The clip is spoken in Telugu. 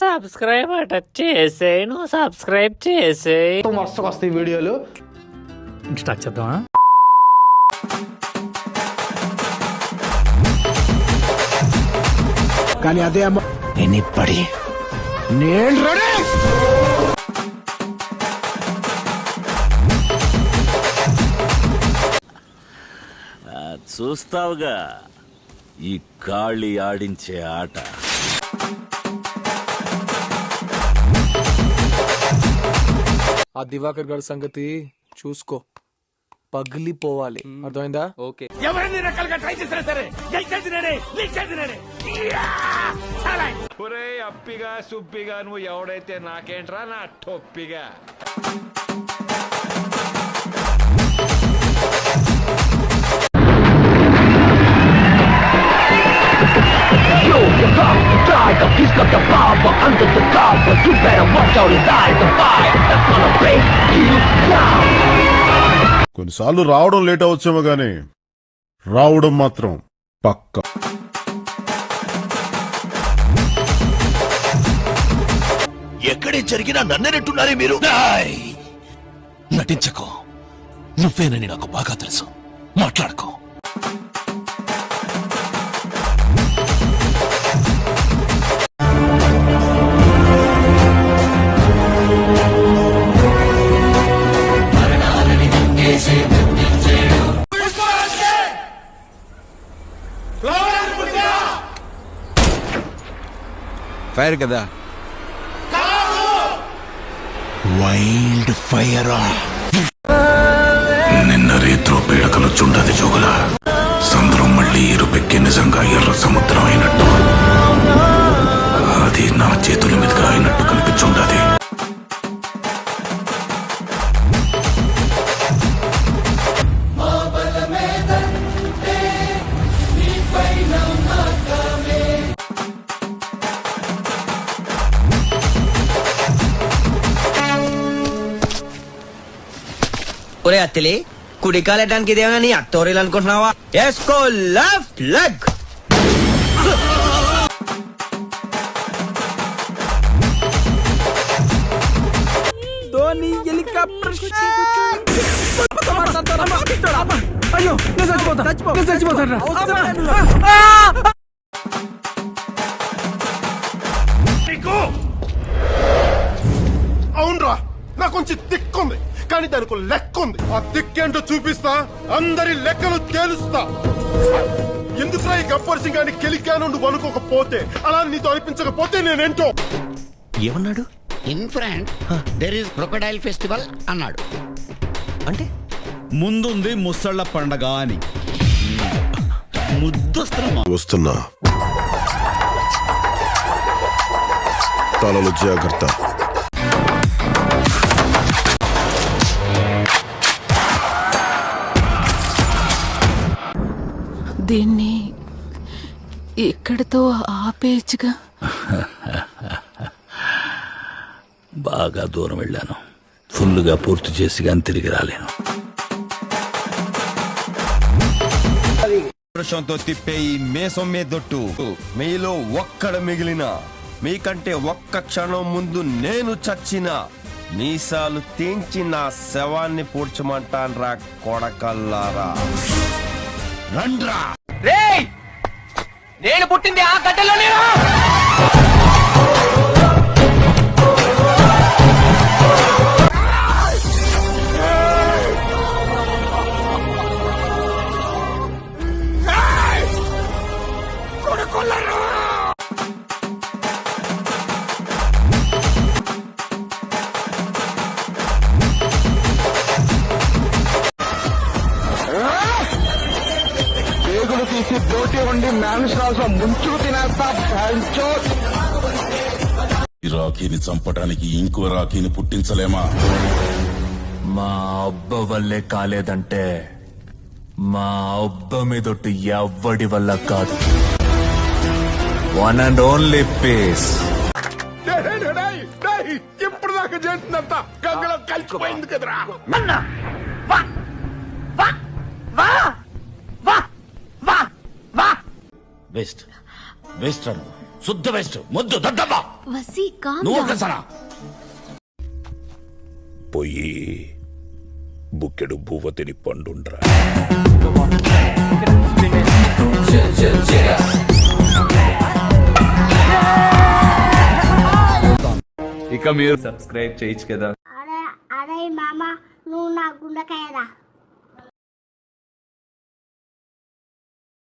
సబ్స్క్రైబ్ అట చేసేయి, నువ్వు సబ్స్క్రైబ్ చేసేయి. మస్తుగా వస్తాయి వీడియోలు. స్టార్ట్ చేద్దామా? కానీ అదే అమ్మ ఎనిపడి నేను రెడీ. చూస్తావుగా ఈ గాళి ఆడించే ఆట. ఆ దివాకర్ గారి సంగతి చూసుకో, పగిలిపోవాలి. అర్థమైందా? ఓకే. ఎవరైనా రకాలుగా ట్రై చేసినా సరే గెలిచేది నేనే, గెలిచేది నేనే. ఒరే అప్పిగా సుప్పిగా నువ్వు ఎవడైతే నాకేంట్రా నా టొప్పిగా. He's got the power under the cover. You better watch out his eyes. The fire that's gonna break you down. కొన్నిసార్లు రావడం లేట్ అవచ్చేమో గానీ రావడం మాత్రం పక్కా. ఎక్కడే జరిగినా నన్నెట్టున్నారే మీరు. నటించకో, నువ్వేనని నాకు బాగా తెలుసు. మాట్లాడుకో. ఫైర్ కదా, వైల్డ్ ఫైరా. నిన్న రేత్రో పీడకలు చుండది జోగుల సముద్రం మళ్ళీ ఎరుపెక్కి నిజంగా ఎర్ర సముద్రం అయినట్టు, అది నా చేతుల మీదుగా అయినట్టు కనిపించుండది. ఒరే అత్తిలి, కుడి కాలెట్టడానికి ఇదేమైనా నీ అత్తోరీలు అనుకుంటున్నావా? ఎస్కో లెఫ్ట్ లెగ్. ధోని హెలికాప్టర్ అయ్యో చచ్చిపోతాను. అవునరా, నాకు కొంచెం దిక్కుంది కానీ దానికి లెక్క ఉంది. ఆ దిక్కేంటో చూపిస్తా, అందరి లెక్కలు తేలుస్తా. ఎందుకురా ఈ గబ్బర్ సింగ్ అని కెలికాను నువ్వు అనుకోకపోతే, అలా నీతో అనిపించకపోతే నేనేంటో. ఏమన్నాడు? In front there is crocodile festival అన్నాడు. అంటే ముందుంది ముసళ్ళ పండగ అని. వస్తున్నా, తలలు జాగ్రత్త. దీన్ని ఇక్కడితో ఆపేయచ్చుగా. బాగా దూరం వెళ్ళాను. ఫుల్లుగా పూర్తి చేసి కానీ తిరిగి రాలేను. వర్షంతో తిప్పే ఈ మేసం మీదొట్టు మీలో ఒక్కడ మిగిలిన, మీకంటే ఒక్క క్షణం ముందు నేను చచ్చిన మీసాలు తెంచి నా శవాన్ని పూడ్చమంటాన్రా కొడకల్లారా. రండ్రా. నేను పుట్టింది ఆ గడ్డలోనే. పేగులు తీసి బోటి ఉండి మ్యాన్స్రాల్స్ ముంచుకు తినేస్తా. రాఖీని చంపడానికి ఇంకో రాఖీని పుట్టించలేమా? మా అబ్బ వల్లే కాలేదంటే మా అబ్బ మీదొట్టు ఎవ్వడి వల్ల కాదు. One and only piece. ఇప్పుడు దాకా చేస్తుందంతా గంగలో కలిసిపోయింది కదరా. వేస్ట్ వేస్ట్ రన్ శుద్ధ వేస్ట్ మొద్దు దద్దమ్మా వసి కామ్ నువ్వు ఒకసారా పోయి బుక్కెడు భూవతిని పండుండ్రా. ఇక మీరు సబ్స్క్రైబ్ చేయొచ్చు కదా. అరే మామ నువ్వు నా గుండెకాయరా.